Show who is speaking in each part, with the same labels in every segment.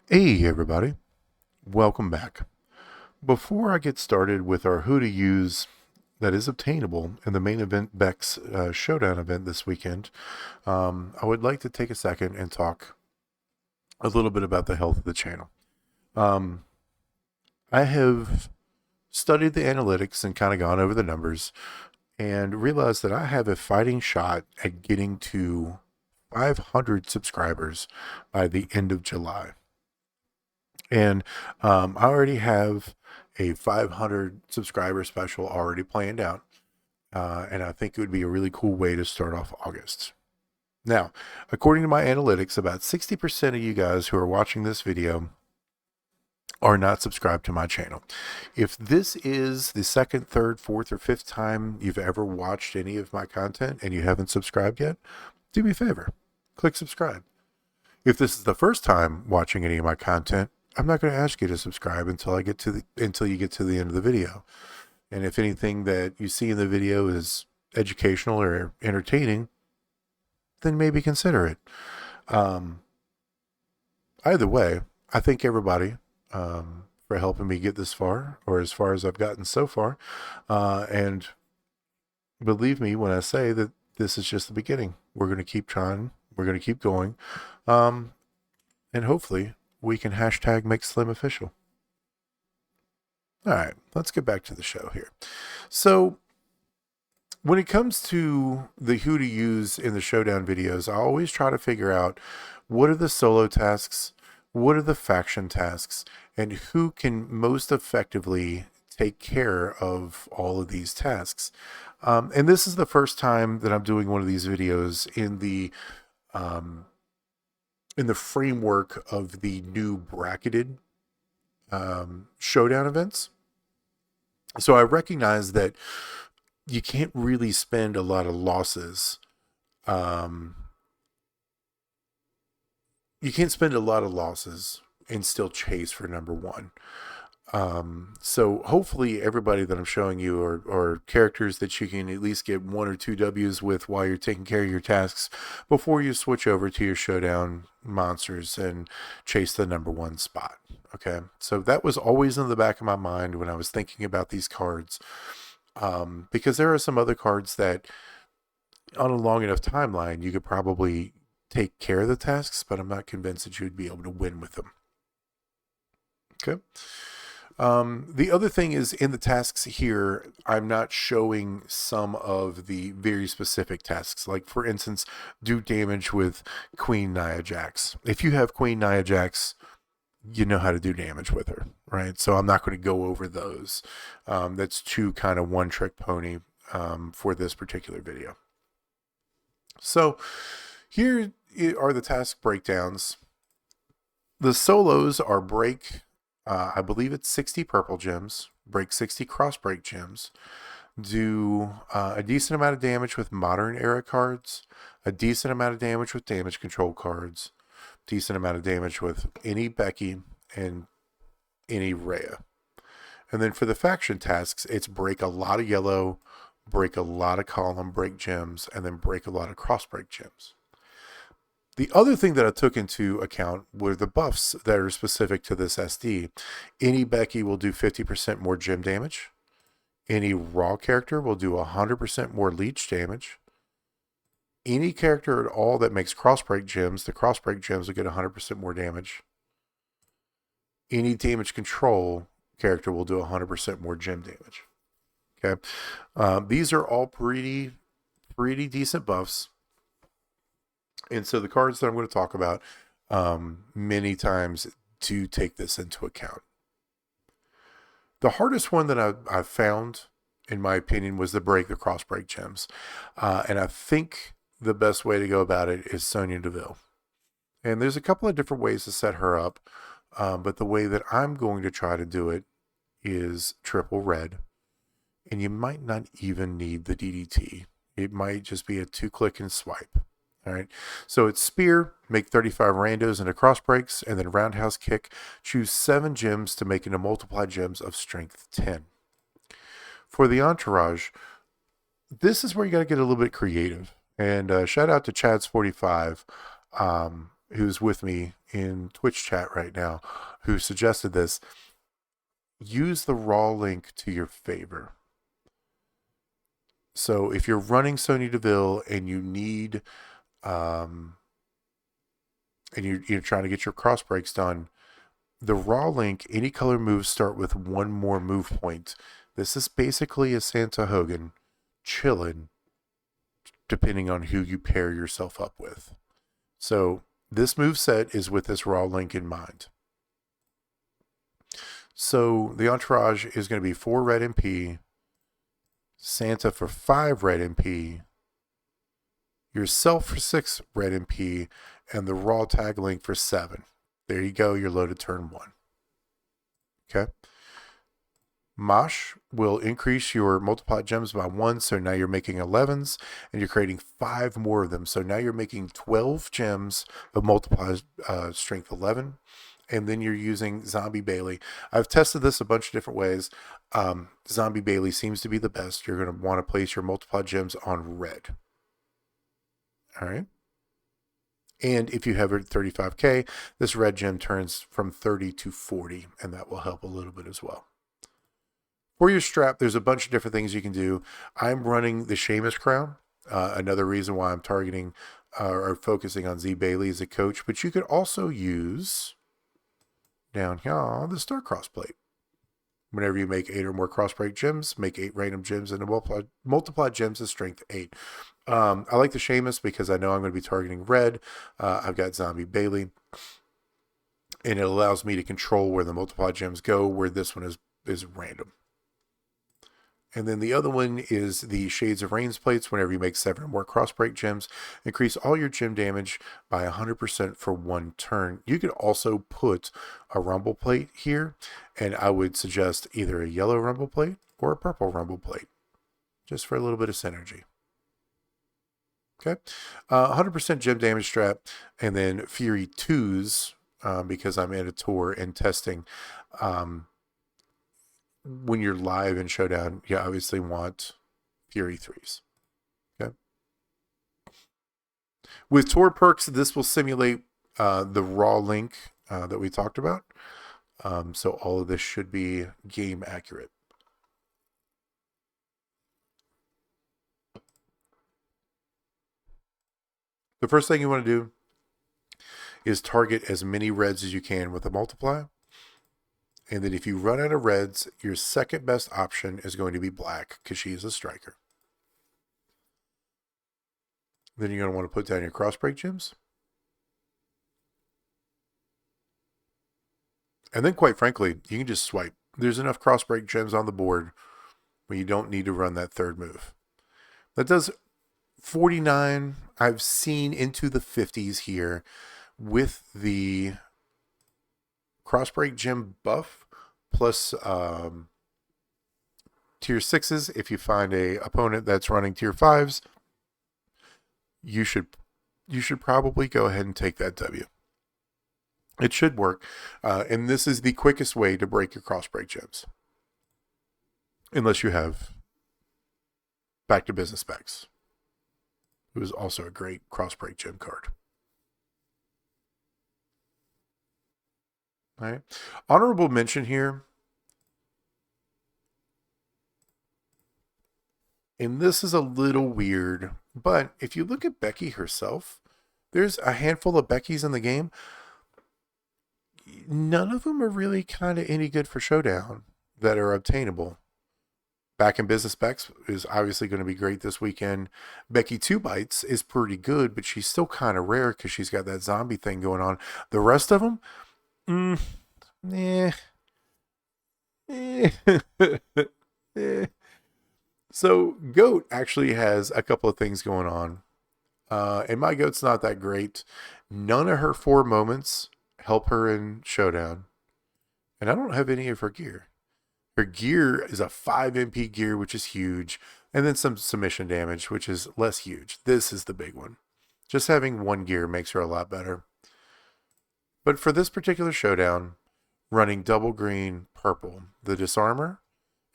Speaker 1: Hey everybody, welcome back. Before I get started with our who to use that is obtainable in the Main Event Bex Showdown event this weekend, I would like to take a second and talk a little bit about the health of the channel. Um, I have studied the analytics and kind of gone over the numbers and realized that I have a fighting shot at getting to 500 subscribers by the end of July. And I already have a 500 subscriber special already planned out. And I think it would be a really cool way to start off August. Now, according to my analytics, about 60% of you guys who are watching this video are not subscribed to my channel. If this is the second, third, fourth, or fifth time you've ever watched any of my content and you haven't subscribed yet, do me a favor, click subscribe. If this is the first time watching any of my content, I'm not going to ask you to subscribe until you get to the end of the video. And if anything that you see in the video is educational or entertaining, then maybe consider it. Um, Either way, I thank everybody for helping me get this far, or as far as I've gotten so far. And believe me when I say that this is just the beginning. We're going to keep trying. We're going to keep going. Um, and hopefully we can hashtag make Slim official. All right, let's get back to the show here. So, when it comes to the who to use in the showdown videos, I always try to figure out what are the solo tasks, what are the faction tasks, and who can most effectively take care of all of these tasks. And this is the first time that I'm doing one of these videos um, in the framework of the new bracketed showdown events. So I recognize that you can't really spend a lot of losses. Um, you can't spend a lot of losses and still chase for number one. So hopefully everybody that I'm showing you are characters that you can at least get one or two W's with while you're taking care of your tasks before you switch over to your showdown monsters and chase the number one spot. Okay. So that was always in the back of my mind when I was thinking about these cards. Because there are some other cards that on a long enough timeline, you could probably take care of the tasks, but I'm not convinced that you'd be able to win with them. Okay. The other thing is in the tasks here, I'm not showing some of the very specific tasks. Like, for instance, do damage with Queen Nia Jax. If you have Queen Nia Jax, you know how to do damage with her, right? So I'm not going to go over those. That's too kind of one trick pony for this particular video. So here are the task breakdowns. The solos are break, I believe it's 60 purple gems, break 60 cross break gems, do a decent amount of damage with modern era cards, a decent amount of damage with damage control cards, decent amount of damage with any Becky and any Rhea. And then for the faction tasks, it's break a lot of yellow, break a lot of column break gems, and then break a lot of cross break gems. The other thing that I took into account were the buffs that are specific to this SD. Any Becky will do 50% more gem damage. Any Raw character will do 100% more leech damage. Any character at all that makes crossbreak gems, the crossbreak gems will get 100% more damage. Any damage control character will do 100% more gem damage. Okay, these are all pretty decent buffs. And so the cards that I'm going to talk about many times do take this into account. The hardest one that I've found, in my opinion, was the cross break gems. And I think the best way to go about it is Sonya Deville. And there's a couple of different ways to set her up. But the way that I'm going to try to do it is triple red. And you might not even need the DDT. It might just be a 2-click and swipe. All right, so it's spear, make 35 randos into cross breaks, and then roundhouse kick. Choose 7 gems to make into multiplied gems of strength 10. For the entourage, this is where you got to get a little bit creative. And shout out to Chad's45, who's with me in Twitch chat right now who suggested this. Use the raw link to your favor. So if you're running Sonya Deville and you need, and you're trying to get your cross breaks done, the raw link, any color moves start with one more move point. This is basically a Santa Hogan chilling, depending on who you pair yourself up with. So this move set is with this raw link in mind. So the entourage is going to be 4 red MP, Santa for 5 red MP, yourself for 6 red MP, and the raw tag link for 7. There you go, you're loaded turn 1. Okay. Mosh will increase your multiplied gems by 1, so now you're making 11s, and you're creating 5 more of them. So now you're making 12 gems of multiplied strength 11, and then you're using Zombie Bailey. I've tested this a bunch of different ways. Zombie Bailey seems to be the best. You're going to want to place your multiplied gems on red. All right. And if you have it at 35K, this red gem turns from 30 to 40, and that will help a little bit as well. For your strap, there's a bunch of different things you can do. I'm running the Sheamus crown. Another reason why I'm targeting or focusing on Z Bailey as a coach. But you could also use down here the Star Cross plate. Whenever you make 8 or more cross break gems, make 8 random gems and multiplied gems of strength 8. I like the Sheamus because I know I'm going to be targeting red. I've got Zombie Bailey. And it allows me to control where the multiplied gems go, where this one is random. And then the other one is the Shades of Rains plates. Whenever you make 7 or more crossbreak gems, increase all your gem damage by 100% for 1 turn. You could also put a rumble plate here, and I would suggest either a yellow rumble plate or a purple rumble plate, just for a little bit of synergy. Okay, 100% gem damage strap, and then Fury 2s, because I'm in a tour and testing. When you're live in Showdown, you obviously want Fury 3s. Okay. With tour perks, this will simulate the raw link that we talked about. So all of this should be game accurate. The first thing you want to do is target as many reds as you can with a multiply. And then if you run out of reds, your second best option is going to be black because she is a striker. Then you're going to want to put down your crossbreak gems. And then quite frankly, you can just swipe. There's enough crossbreak gems on the board where you don't need to run that third move. That does 49. I've seen into the 50s here with the crossbreak gem buff plus tier 6s. If you find a opponent that's running tier 5s, you should probably go ahead and take that W. It should work, and this is the quickest way to break your crossbreak gems, unless you have Back to Business Bex, who is also a great crossbreak gem card. All right. Honorable mention here. And this is a little weird, but if you look at Becky herself, there's a handful of Beckys in the game. None of them are really kind of any good for Showdown that are obtainable. Back in Business Bex is obviously going to be great this weekend. Becky 2 Bites is pretty good, but she's still kind of rare because she's got that zombie thing going on. The rest of them, So Goat actually has a couple of things going on. And my Goat's not that great. None of her 4 moments help her in Showdown. And I don't have any of her gear. Her gear is a 5 MP gear, which is huge. And then some submission damage, which is less huge. This is the big one. Just having 1 gear makes her a lot better. But for this particular Showdown, running double green, purple, the Disarmor,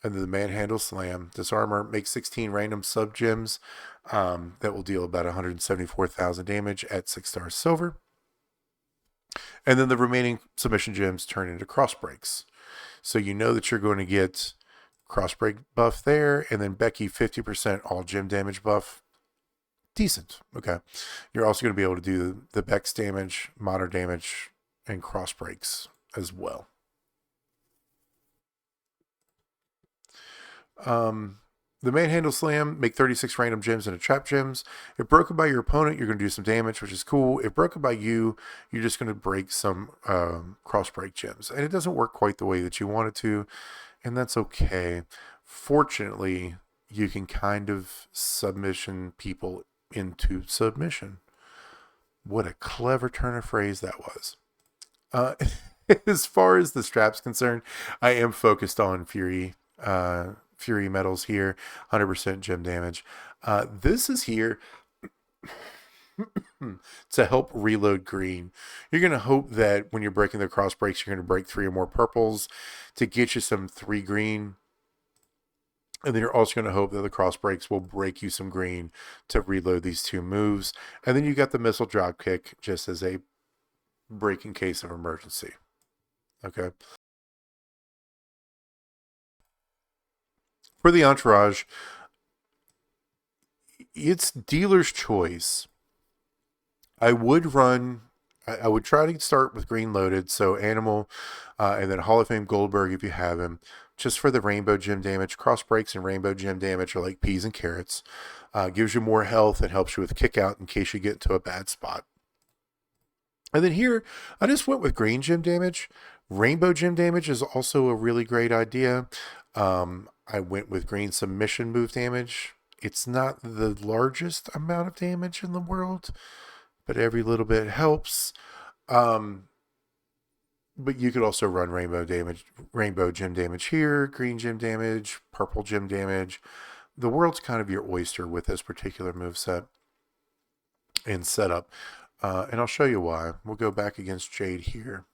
Speaker 1: and the Manhandle Slam. Disarmor makes 16 random sub gems that will deal about 174,000 damage at 6 stars silver. And then the remaining submission gems turn into cross breaks. So you know that you're going to get cross break buff there, and then Becky 50% all gem damage buff. Decent. Okay. You're also going to be able to do the Bex damage, modern damage, and cross breaks as well. The manhandle slam, make 36 random gems into trap gems. If broken by your opponent, you're going to do some damage, which is cool. If broken by you, you're just going to break some cross break gems. And it doesn't work quite the way that you want it to, and that's okay. Fortunately, you can kind of submission people into submission. What a clever turn of phrase that was. As far as the strap's concerned, I am focused on Fury medals here, 100% gem damage. This is here to help reload green. You're going to hope that when you're breaking the cross breaks, you're going to break 3 or more purples to get you some 3 green. And then you're also going to hope that the cross breaks will break you some green to reload these 2 moves. And then you got the missile drop kick just as a break in case of emergency. Okay. For the entourage, it's dealer's choice. I would try to start with green loaded, so Animal, and then Hall of Fame Goldberg if you have him, just for the rainbow gem damage. Cross breaks and rainbow gem damage are like peas and carrots. Gives you more health and helps you with kick out in case you get into a bad spot. And then here, I just went with green gem damage. Rainbow gem damage is also a really great idea. I went with green submission move damage. It's not the largest amount of damage in the world, but every little bit helps. But you could also run rainbow gem damage here, green gem damage, purple gem damage. The world's kind of your oyster with this particular moveset and setup. And I'll show you why. We'll go back against Jade here.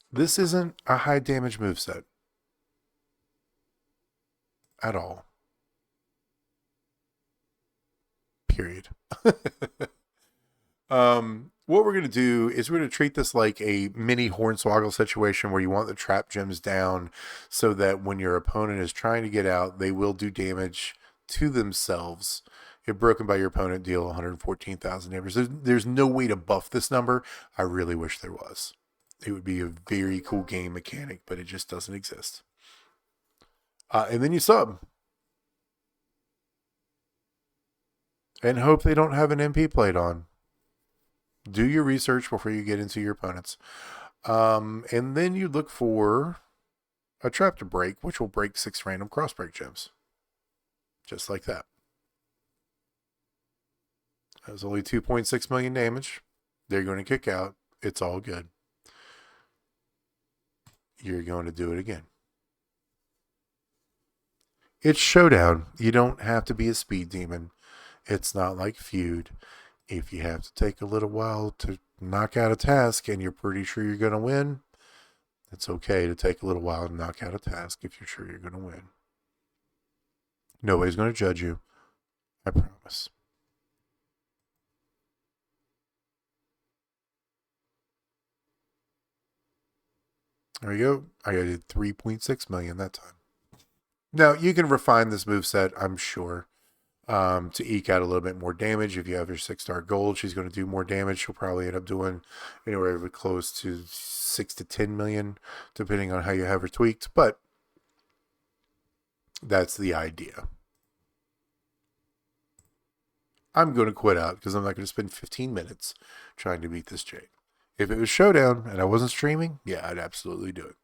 Speaker 1: This isn't a high damage moveset at all. Period. What we're going to do is we're going to treat this like a mini Hornswoggle situation where you want the trap gems down so that when your opponent is trying to get out, they will do damage to themselves. If broken by your opponent, deal 114,000 damage. There's no way to buff this number. I really wish there was. It would be a very cool game mechanic, but it just doesn't exist. And then you sub. And hope they don't have an MP plate on. Do your research before you get into your opponents. And then you look for a trap to break, which will break 6 random cross break gems. Just like that. That was only 2.6 million damage. They're going to kick out. It's all good. You're going to do it again. It's Showdown. You don't have to be a speed demon. It's not like Feud. If you have to take a little while to knock out a task and you're pretty sure you're going to win, it's okay to take a little while to knock out a task if you're sure you're going to win. Nobody's going to judge you. I promise. There you go. I did 3.6 million that time. Now, you can refine this moveset, I'm sure, to eke out a little bit more damage. If you have your 6-star gold, she's going to do more damage. She'll probably end up doing anywhere close to 6 to 10 million, depending on how you have her tweaked. But that's the idea. I'm going to quit out because I'm not going to spend 15 minutes trying to beat this Jade. If it was Showdown and I wasn't streaming, yeah, I'd absolutely do it.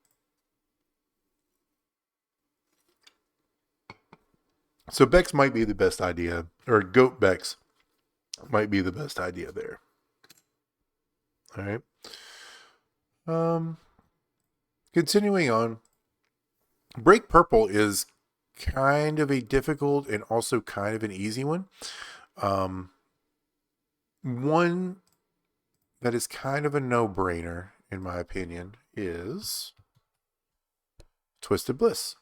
Speaker 1: So Bex might be the best idea, or Goat Bex might be the best idea there. All right. Continuing on, Break Purple is kind of a difficult and also kind of an easy one. One that is kind of a no-brainer, in my opinion, is Twisted Bliss.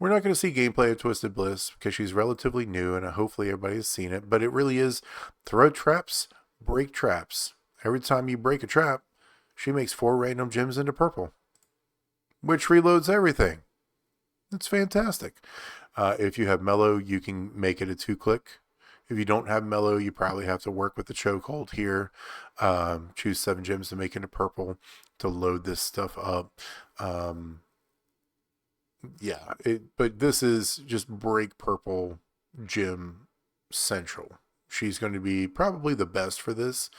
Speaker 1: We're not going to see gameplay of Twisted Bliss because she's relatively new and hopefully everybody has seen it. But it really is throw traps, break traps. Every time you break a trap, she makes 4 random gems into purple, which reloads everything. It's fantastic. If you have Mellow, you can make it a 2-click. If you don't have Mellow, you probably have to work with the chokehold here. Choose 7 gems to make into purple to load this stuff up. But this is just break purple gem central. She's going to be probably the best for this.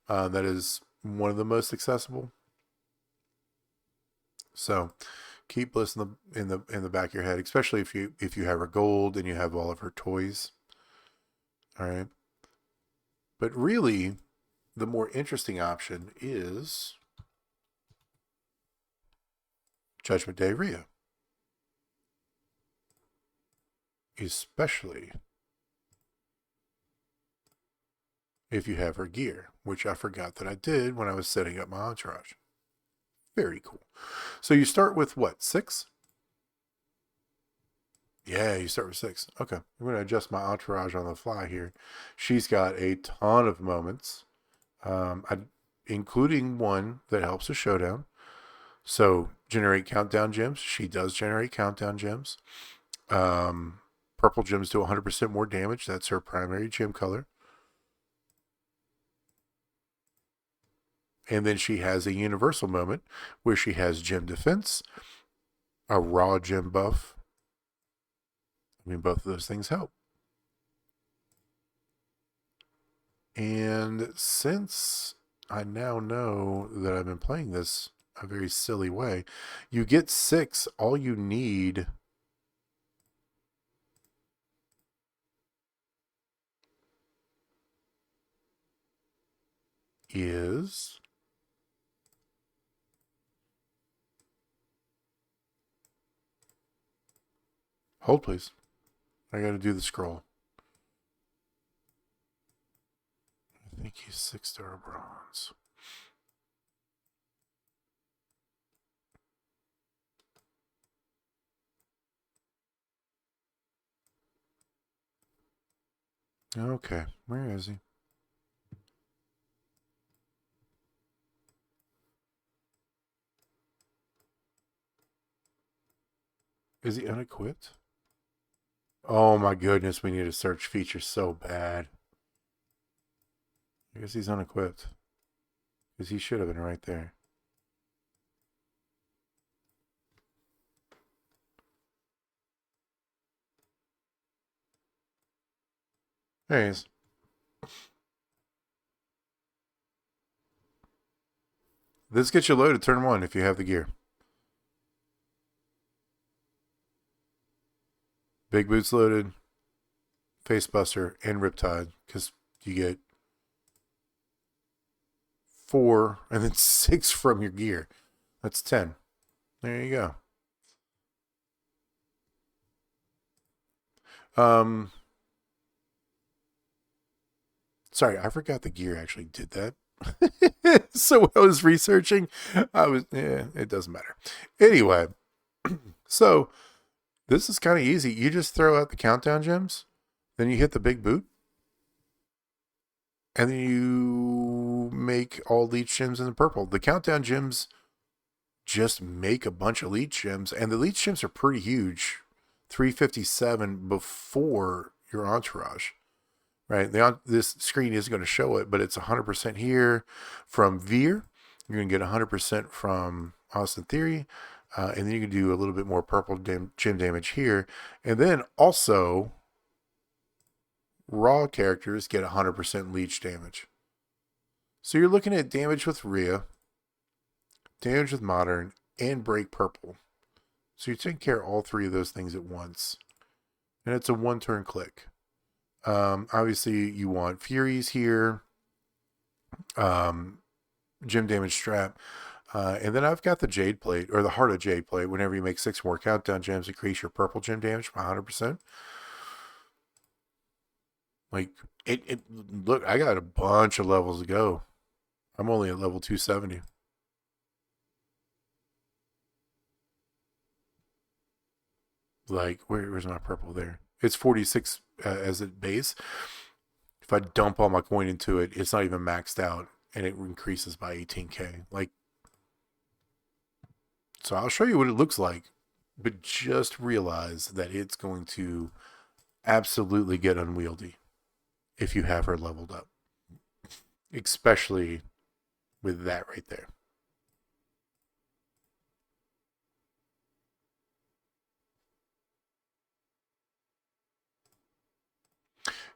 Speaker 1: That is one of the most accessible. So keep Bliss in the back of your head, especially if you have her gold and you have all of her toys. All right. But really, the more interesting option is Judgment Day Rhea. Especially if you have her gear, which I forgot that I did when I was setting up my entourage. Very cool. So you start with what, 6? Yeah, you start with 6. Okay. I'm going to adjust my entourage on the fly here. She's got a ton of moments, including one that helps with Showdown. So generate countdown gems. She does generate countdown gems. Purple gems do 100% more damage. That's her primary gem color. And then she has a universal moment where she has gem defense, a raw gem buff. I mean, both of those things help. And since I now know that I've been playing this a very silly way, you get 6. All you need is hold, please. I got to do the scroll. I think he's 6-star bronze. Okay, where is he? Is he unequipped? Oh my goodness, we need a search feature so bad. I guess he's unequipped. Because he should have been right there. There he is. This gets you loaded turn 1 if you have the gear. Big boots loaded, face buster, and riptide, because you get 4 and then 6 from your gear. That's 10. There you go. Sorry, I forgot the gear actually did that. So when I was researching, it doesn't matter. Anyway, so this is kind of easy. You just throw out the countdown gems, then you hit the big boot, and then you make all leech gems in the purple. The countdown gems just make a bunch of leech gems, and the leech gems are pretty huge. 357 before your entourage. Right, this screen isn't going to show it, but it's 100% here from Veer. You're going to get 100% from Austin Theory, and then you can do a little bit more purple gem damage here. And then also, raw characters get 100% leech damage. So you're looking at damage with Rhea, damage with Modern, and break purple. So you're taking care of all 3 of those things at once. And it's a 1-turn click. Obviously you want Furies here, gem damage strap, and then I've got the Jade Plate, or the Heart of Jade Plate. Whenever you make 6 more countdown gems, increase your purple gem damage by 100%. Like, look, I got a bunch of levels to go. I'm only at level 270. like, where's my purple there? It's 46 as a base. If I dump all my coin into it, it's not even maxed out, and it increases by 18k. Like, so I'll show you what it looks like, but just realize that it's going to absolutely get unwieldy if you have her leveled up, especially with that right there.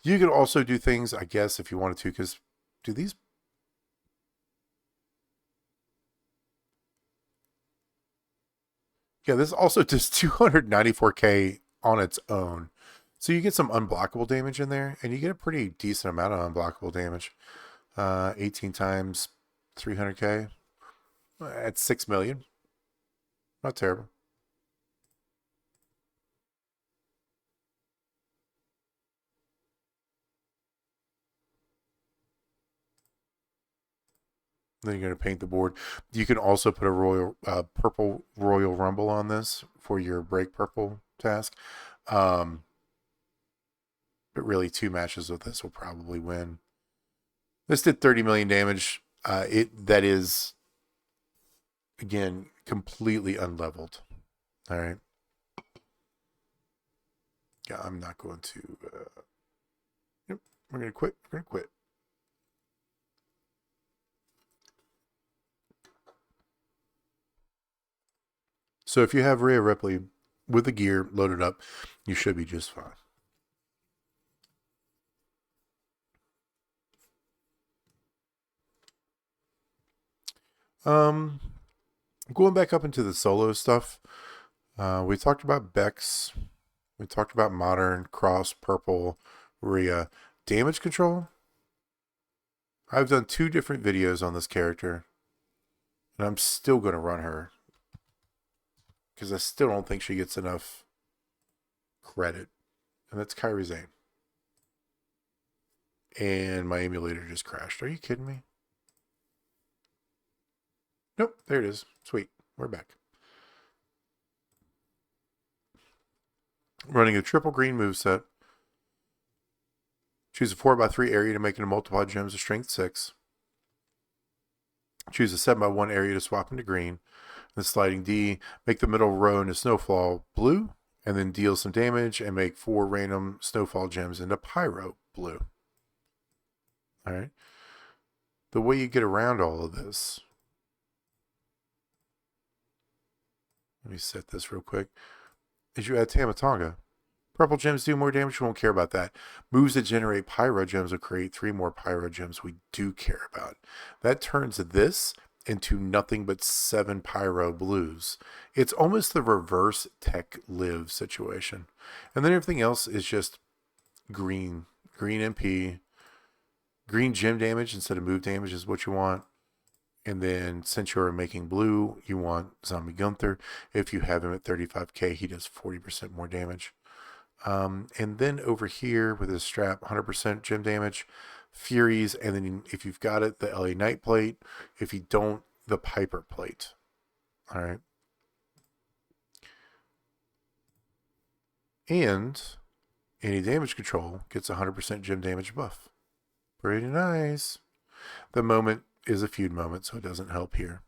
Speaker 1: You could also do things, I guess, if you wanted to, because do these? Yeah, this also does 294k on its own. So you get some unblockable damage in there, and you get a pretty decent amount of unblockable damage. 18 times 300k. At 6 million. Not terrible. Then you're going to paint the board. You can also put a purple Royal Rumble on this for your break purple task. But really, 2 matches with this will probably win. This did 30 million damage. That is, again, completely unleveled. All right. Yeah, I'm not going to. Yep, we're gonna quit. We're gonna quit. So if you have Rhea Ripley with the gear loaded up, you should be just fine. Going back up into the solo stuff, we talked about Bex, we talked about Modern, Cross, Purple, Rhea. Damage control. I've done 2 different videos on this character, and I'm still going to run her because I still don't think she gets enough credit, and that's Kairi Sane. And my emulator just crashed. Are you kidding me? Nope, there it is. Sweet, we're back. Running a triple green moveset. Choose a 4x3 area to make into multiple gems of strength 6. Choose a 7x1 area to swap into green. Then sliding D, make the middle row into Snowfall blue, and then deal some damage and make 4 random Snowfall gems into Pyro blue. All right. The way you get around all of this, let me set this real quick, is you add Tamatonga. Purple gems do more damage. We won't care about that. Moves that generate Pyro gems will create 3 more Pyro gems we do care about. That turns this into nothing but 7 Pyro blues. It's almost the reverse Tech Live situation. And then everything else is just green. Green MP. Green gem damage instead of move damage is what you want. And then since you're making blue, you want Zombie Gunther. If you have him at 35k, he does 40% more damage. And then over here with his strap, 100% gem damage, Furies, and then if you've got it, the LA Knight plate. If you don't, the Piper plate. All right. And any damage control gets 100% gem damage buff. Pretty nice. The moment is a feud moment, so it doesn't help here.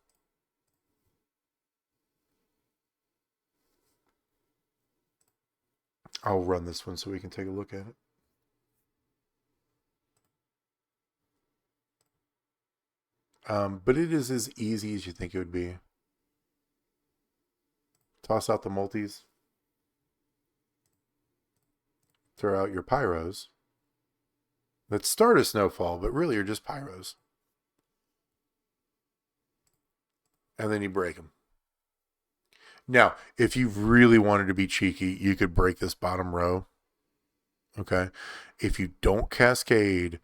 Speaker 1: I'll run this one so we can take a look at it. But it is as easy as you think it would be. Toss out the multis. Throw out your pyros. That start a snowfall, but really are just pyros. And then you break them. Now, if you really wanted to be cheeky, you could break this bottom row. Okay. If you don't cascade,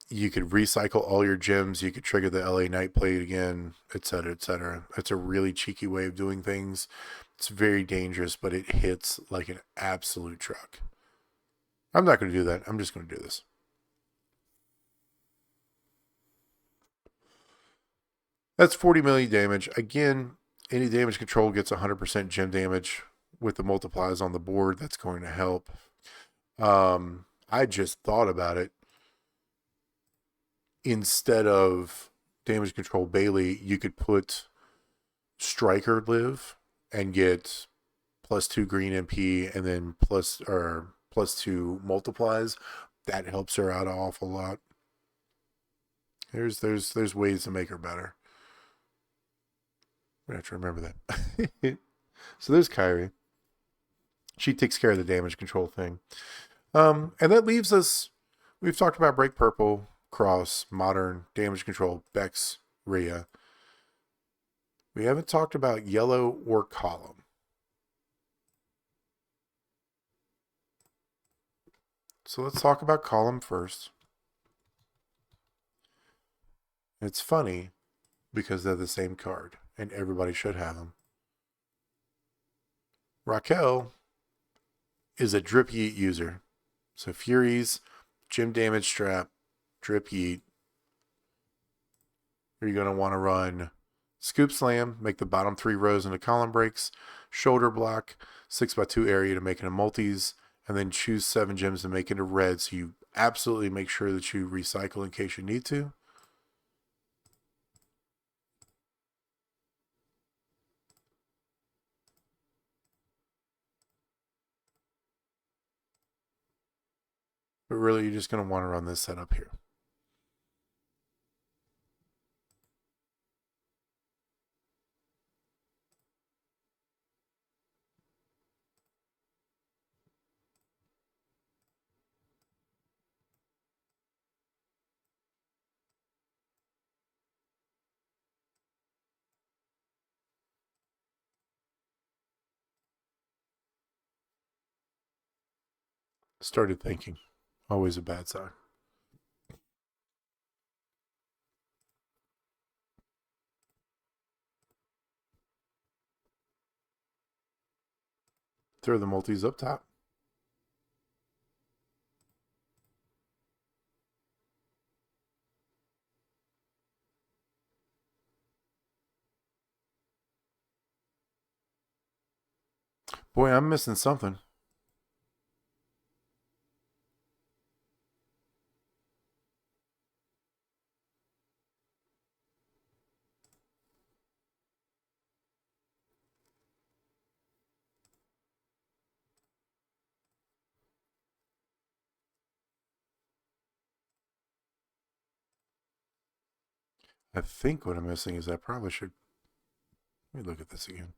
Speaker 1: you could recycle all your gems. You could trigger the LA Knight plate again, etc., etc. It's a really cheeky way of doing things. It's very dangerous, but it hits like an absolute truck. I'm not going to do that. I'm just going to do this. That's 40 million damage. Again, any damage control gets 100% gem damage with the multipliers on the board, that's going to help. I just thought about it. Instead of damage control Bailey, you could put Striker live and get +2 green MP and then +2 multiplies. That helps her out an awful lot. There's ways to make her better. I have to remember that. So there's Kyrie. She takes care of the damage control thing. And that leaves us. We've talked about Break Purple, Cross, Modern, Damage Control, Bex, Rhea. We haven't talked about Yellow or Column. So let's talk about Column first. It's funny because they're the same card, and everybody should have them. Raquel is a Drip Yeet user. So Furies, Gym Damage Strap, Drip Yeet. You're going to want to run Scoop Slam, make the bottom 3 rows into column breaks, Shoulder Block, 6x2 area to make into multis, and then choose 7 gems to make into red. So you absolutely make sure that you recycle in case you need to. But really, you're just going to want to run this setup here. Started thinking. Always a bad sign. Throw the multis up top. Boy, I'm missing something. I think what I'm missing is I probably should. Let me look at this again.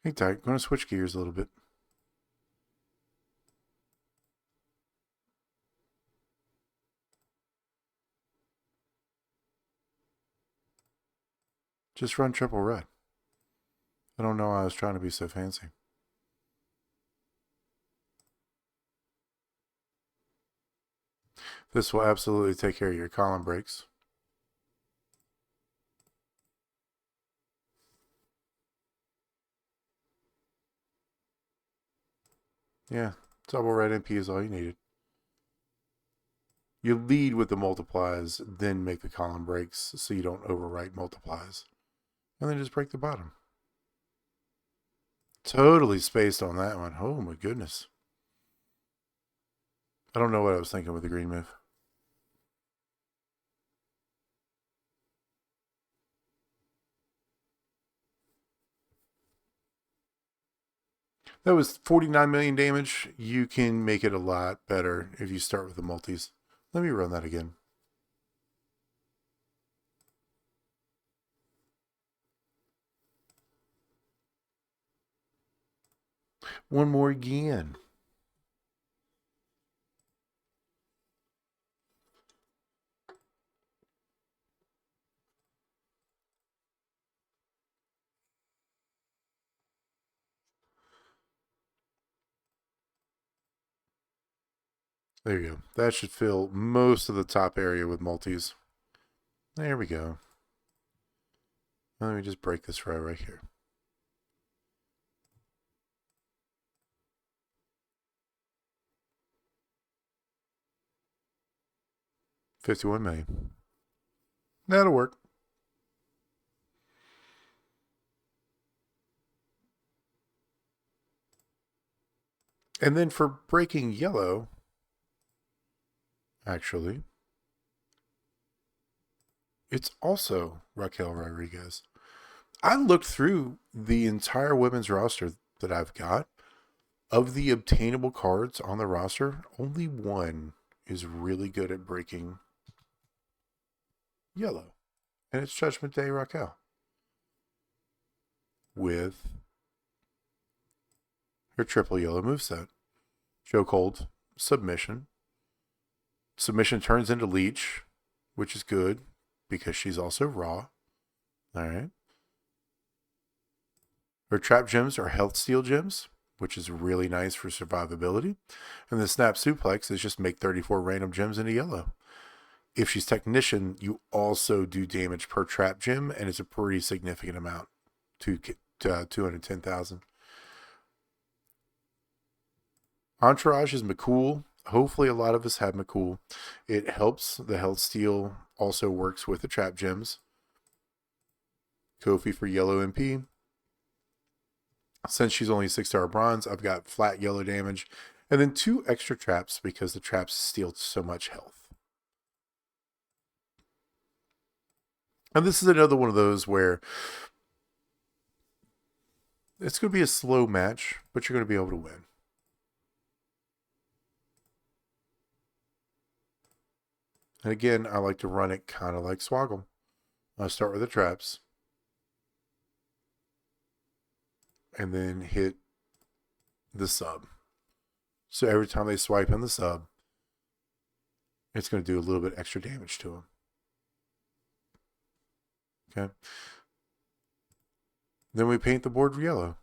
Speaker 1: Hey, Ty, going to switch gears a little bit. Just run triple red. I don't know why I was trying to be so fancy. This will absolutely take care of your column breaks. Yeah, double red MP is all you needed. You lead with the multiplies, then make the column breaks so you don't overwrite multiplies. And then just break the bottom. Totally spaced on that one. Oh my goodness. I don't know what I was thinking with the green move. That was 49 million damage. You can make it a lot better if you start with the multis. Let me run that again. One more again. There you go. That should fill most of the top area with multis. There we go. Let me just break this right here. $51 million. That'll work. And then for breaking yellow, actually, it's also Raquel Rodriguez. I looked through the entire women's roster that I've got. Of the obtainable cards on the roster, only one is really good at breaking yellow. And it's Judgment Day Raquel. With her triple yellow moveset. Chokehold, submission. Submission turns into leech, which is good because she's also raw. All right. Her trap gems are health steal gems, which is really nice for survivability. And the snap suplex is just make 34 random gems into yellow. If she's technician, you also do damage per trap gem, and it's a pretty significant amount, to 210,000. Entourage is McCool. Hopefully a lot of us have McCool. It helps. The health steal also works with the trap gems. Kofi for yellow MP. Since she's only 6-star bronze, I've got flat yellow damage. And then 2 extra traps because the traps steal so much health. And this is another one of those where it's going to be a slow match, but you're going to be able to win. And again, I like to run it kind of like Swoggle. I'll start with the traps. And then hit the sub. So every time they swipe in the sub, it's going to do a little bit extra damage to them. Okay. Then we paint the board yellow.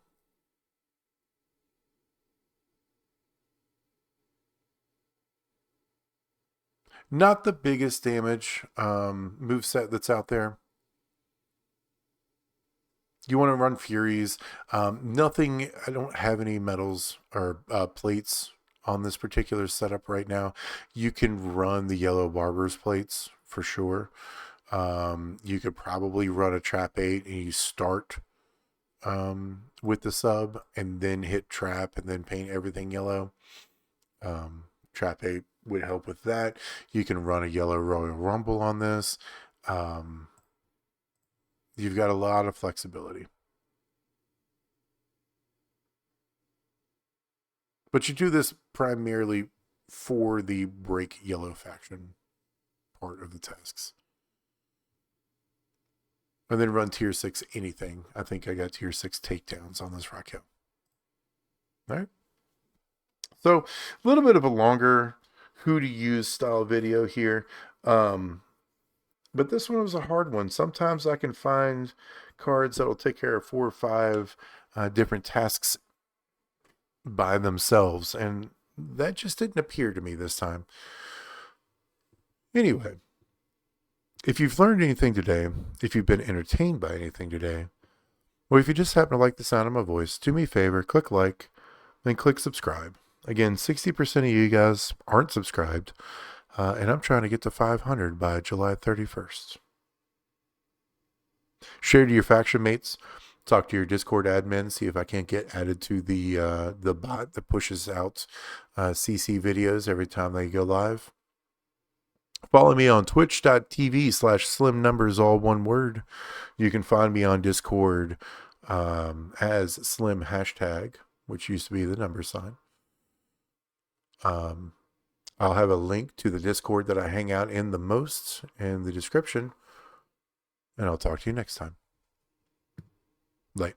Speaker 1: Not the biggest damage moveset that's out there. You want to run Furies. Nothing, I don't have any metals or plates on this particular setup right now. You can run the yellow Barber's plates for sure. You could probably run a Trap 8 and you start with the sub and then hit Trap and then paint everything yellow. Trap 8 would help with that. You can run a yellow Royal Rumble on this. You've got a lot of flexibility. But you do this primarily for the break yellow faction part of the tasks. And then run tier 6 anything. I think I got tier 6 takedowns on this Raquel. All right. So a little bit of a longer who to use style video here. But this one was a hard one. Sometimes I can find cards that will take care of 4 or 5 different tasks by themselves. And that just didn't appear to me this time. Anyway, if you've learned anything today, if you've been entertained by anything today, or if you just happen to like the sound of my voice, do me a favor, click like, then click subscribe. Again, 60% of you guys aren't subscribed, and I'm trying to get to 500 by July 31st. Share to your faction mates. Talk to your Discord admin. See if I can't get added to the bot that pushes out CC videos every time they go live. Follow me on twitch.tv/slimnumbers, all one word. You can find me on Discord as slim hashtag, which used to be the number sign. I'll have a link to the Discord that I hang out in the most in the description. And I'll talk to you next time. Bye.